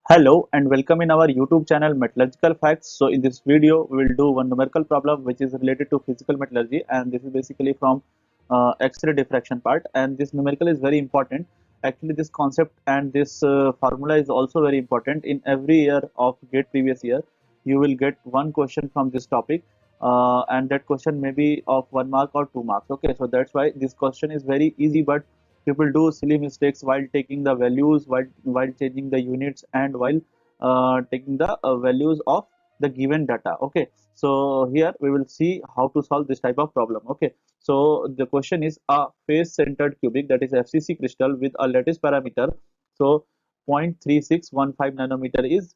Hello and welcome in our YouTube channel Metallurgical Facts. So in this video we will do one numerical problem which is related to physical metallurgy, and this is basically from X-ray diffraction part, and this numerical is very important. Actually this concept and this formula is also very important. In every year of GATE previous year you will get one question from this topic, and that question may be of 1 mark or 2 marks. Okay, so that's why this question is very easy, but people do silly mistakes while taking the values, while changing the units, and while taking the values of the given data. Okay, so here we will see how to solve this type of problem. Okay, so the question is a face centered cubic, that is FCC crystal with a lattice parameter, so 0.3615 nanometer is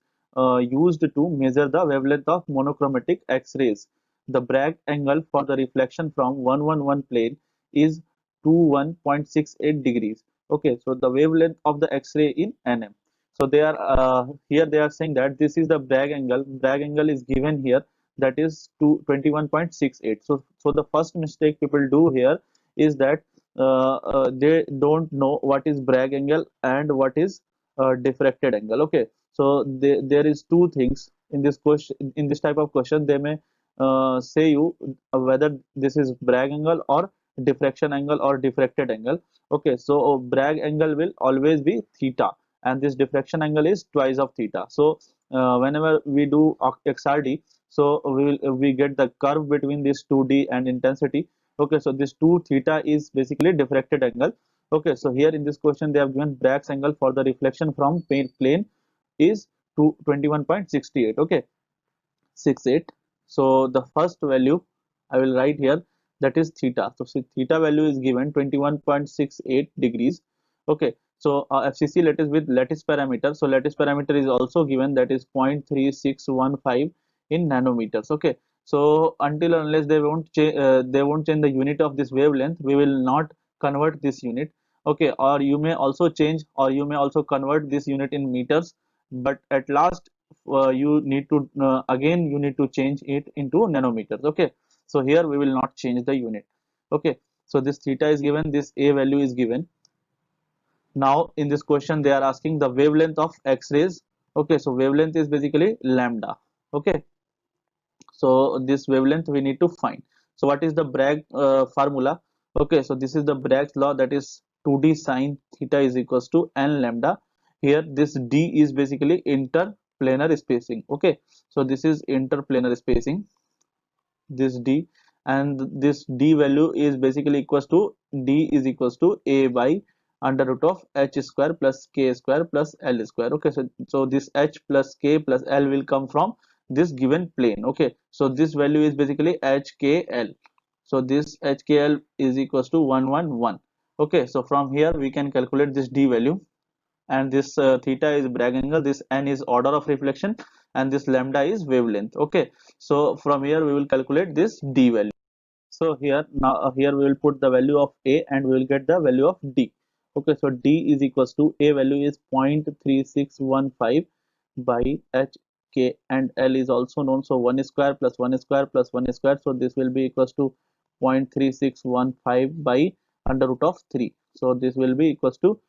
used to measure the wavelength of monochromatic X-rays. The Bragg angle for the reflection from 111 plane is 21.68 degrees. Okay, so the wavelength of the X-ray in nm. So they are here they are saying that this is the Bragg angle. Bragg angle is given here, that is to 21.68. So the first mistake people do here is that they don't know what is Bragg angle and what is diffracted angle. Okay, so there is two things in this question. In this type of question they may say you whether this is Bragg angle or diffraction angle or diffracted angle. Okay, so Bragg angle will always be theta, and this diffraction angle is twice of theta. So whenever we do XRD, so we get the curve between this 2D and intensity. Okay, so this 2 theta is basically diffracted angle. Okay, so here in this question they have given Bragg's angle for the reflection from plane is to 21.68. Okay, 68. So the first value I will write here, that is theta. So theta value is given 21.68 degrees. Okay, so FCC lattice with lattice parameter. So lattice parameter is also given, that is 0.3615 in nanometers. Okay, so until unless they won't change the unit of this wavelength, we will not convert this unit. Okay, or you may also change, or you may also convert this unit in meters, but at last you need to again you need to change it into nanometers. Okay, so here we will not change the unit. Okay, so this theta is given, this a value is given. Now in this question they are asking the wavelength of X-rays. Okay, so wavelength is basically lambda. Okay, so this wavelength we need to find. So what is the Bragg formula? Okay, so this is the Bragg's law, that is 2d sine theta is equals to n lambda. Here this d is basically interplanar spacing. Okay, so this is interplanar spacing, this d, and this d value is basically equals to, d is equals to a by under root of h square plus k square plus l square. Okay, so this h plus k plus l will come from this given plane. Okay, so this value is basically hkl. So this hkl is equals to 111. Okay, so from here we can calculate this d value, and this theta is Bragg angle, this n is order of reflection, and this lambda is wavelength. Okay, so from here we will calculate this d value. So here now here we will put the value of a and we will get the value of d. Okay, so d is equals to, a value is 0.3615 by h k, and l is also known, so 1 square plus 1 square plus 1 square, so this will be equals to 0.3615 by under root of 3, so this will be equals to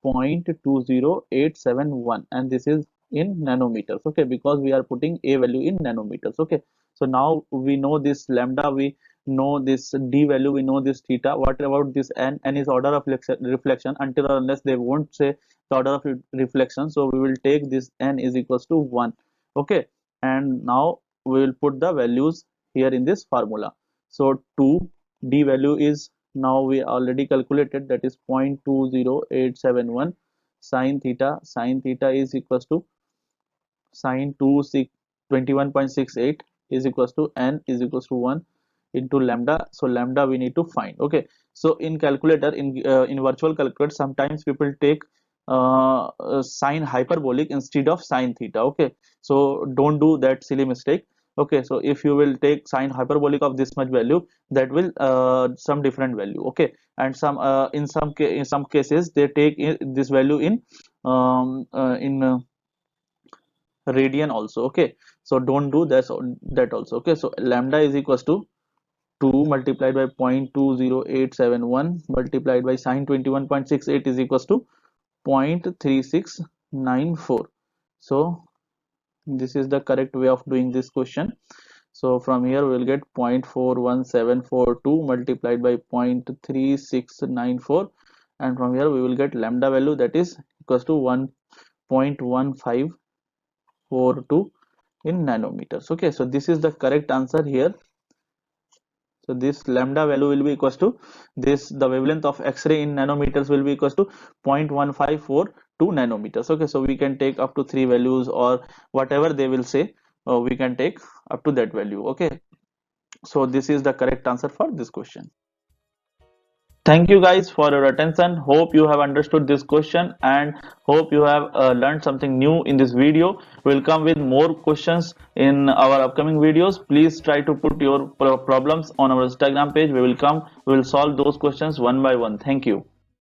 0.20871, and this is in nanometers. Okay, because we are putting a value in nanometers. Okay, so now we know this lambda, we know this d value, we know this theta. What about this n? N is order of reflection. Until or unless they won't say the order of reflection, so we will take this n is equals to 1. Okay, and now we will put the values here in this formula. So 2 d value is, now we already calculated, that is 0.20871 sine theta is equals to sine 21.68 is equals to n is equals to 1 into lambda. So lambda we need to find. Okay, so in calculator, in virtual calculator, sometimes people take sine hyperbolic instead of sine theta. Okay, so don't do that silly mistake. Okay, so if you will take sine hyperbolic of this much value, that will some different value. Okay, and some in some cases they take this value in radian also. Okay, so don't do that also. Okay, so lambda is equals to 2 multiplied by 0.20871 multiplied by sine 21.68 is equals to 0.3694. So this is the correct way of doing this question. So from here we will get 0.41742 multiplied by 0.3694, and from here we will get lambda value, that is equals to 1.1542 in nanometers. Okay, so this is the correct answer here. So this lambda value will be equals to this, the wavelength of X-ray in nanometers will be equals to 0.1542 nanometers. Okay, so we can take up to 3 values or whatever they will say, we can take up to that value. Okay, so this is the correct answer for this question. Thank you guys for your attention. Hope you have understood this question and hope you have learned something new in this video. We'll come with more questions in our upcoming videos. Please try to put your problems on our Instagram page. We will solve those questions one by one. Thank you.